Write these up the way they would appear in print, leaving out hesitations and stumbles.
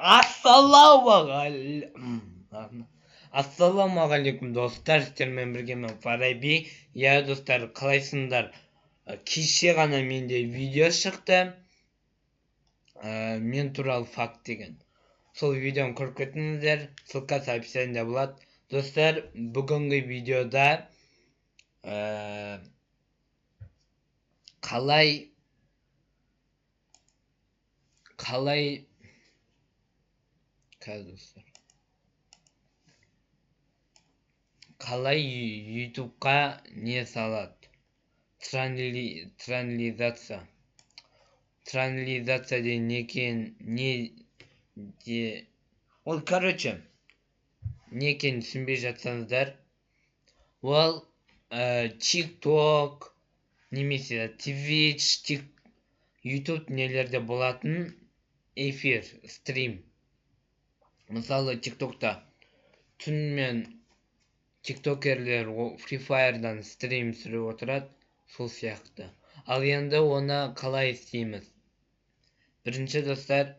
Ассалаумағалейкум достар, сіздермен бірге мен Фараби. Я достар, қалайсыңдар? Кеше ғана менде видео шықты, мен туралы факт деген. Сол видеоны көріп кетіңіздер, ссылкасы описаниеда болады. Достар, бүгінгі видеода қалай ютубқа не салады? Транлизация. Транлизация деген не екенін түсінбей жатсаңыздар, ол TikTok немесе Twitch, YouTube нелерде болатын эфир, стрим. Мысалы, TikTokта түнімен тиктокерлер Free Fire'дан стрим түсіріп отырады, сол сияқты. Ал енді оны қалай істейміз? Бірінші достар,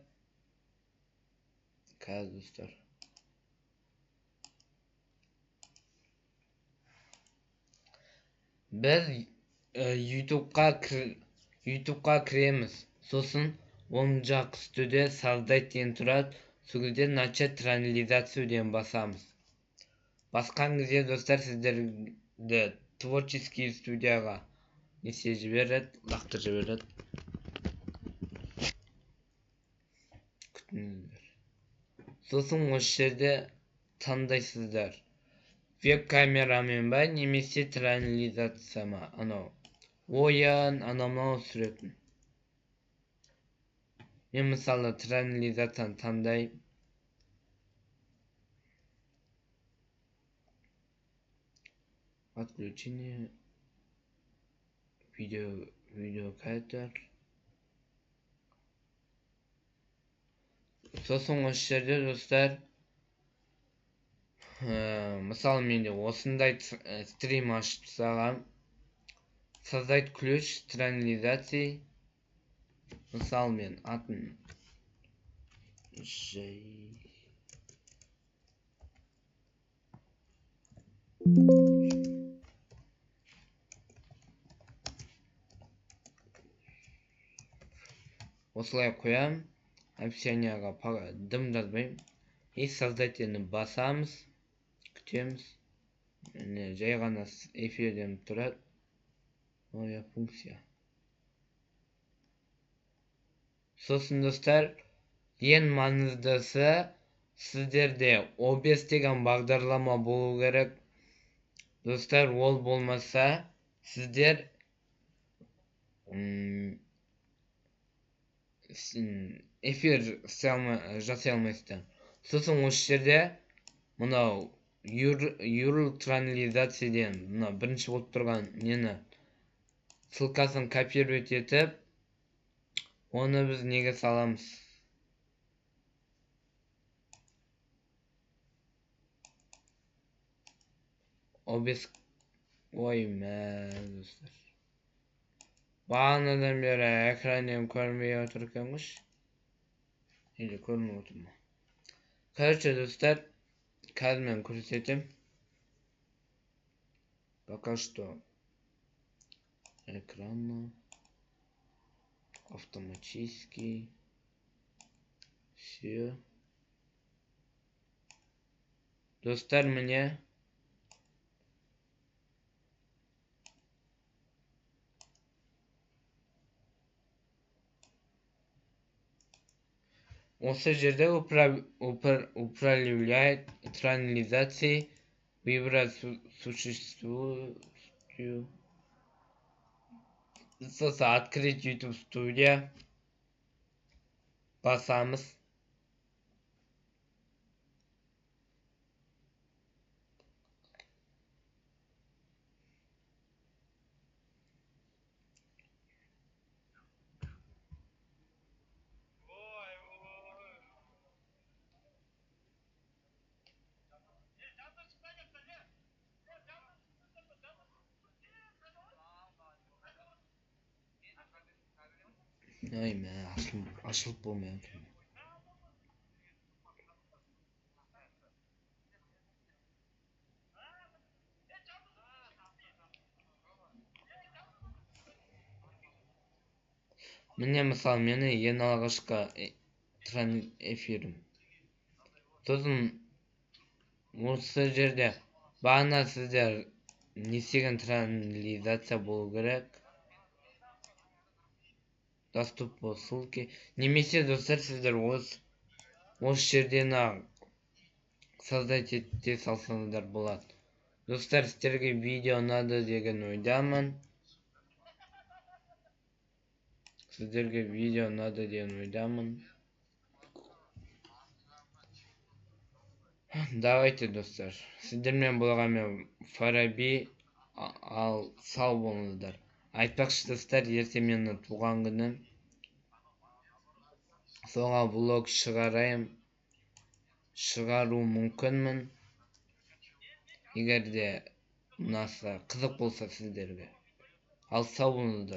біз ютубқа кіреміз, сосын оң жақ үстіде создать деген тұрады, сол кезде начать транлизацию деген басамыз. Басқан кезде достар, сіздерді творческий студияға лақтырып жібереді. Күтіңіздер. Сосын осы жерде таңдайсыздар. Веб-камерамен ба, немесе транлизация ма? Ойын, анау сүретін. Мен мысалы транлизацияны таңдаймын. Отключение видеокадр. Сосын осы жерде достар, мысалы менде осындай стрим ашып тастағам. Создать ключ транлизации. Мысалы мен атын осылай қоям. Описанияға дым жазбаймын. И создательны басамыз, күтеміз. Жай ғана эфирден тұрады. Функция. Сосын достар, ең маңыздысы, сіздерде OBS деген бағдарлама болу керек. Достар, ол болмаса, сіздер эфир жасай алмайсыздар. Сосын осы жерде мынау URL транлизация деген бірінші болып тұрған нені ссылкасын копировать етіп, оны біз неге саламыз? OBS. Достар. Бағанадан бері экраннен көрмей отыр екенміз. Или көрмей отыр ма? Короче, достар, қазір мен көрсетем. Пока что экрана автоматически все. Достар, мне осы жерде управляет транлизацией, выбрать существующую. Сосын открыть YouTube студия. Басамыз. Ай, ашылып болмай отыр. Mine misal meni yen alğaşka turan efirim. Sosun осы жерде бағана сіздер не істеген транслизация болу керек. Доступ по ссылке. Немесе достар сіздер осы жерден-ақ создать ете салсаңыздар болады. Достар, сіздерге видео надо деген ойдамын. Сіздерге видео надо деген ойдамын. Давайте, достар. Сіздермен болған мен Фараби, ал сау болыңыздар. Айтпақшы достар, ертең менің туған күнім. Соңа влог шығару мүмкінмін. Егер де ұнаса, қызық болса сіздерге. Ал сау болыңыздар.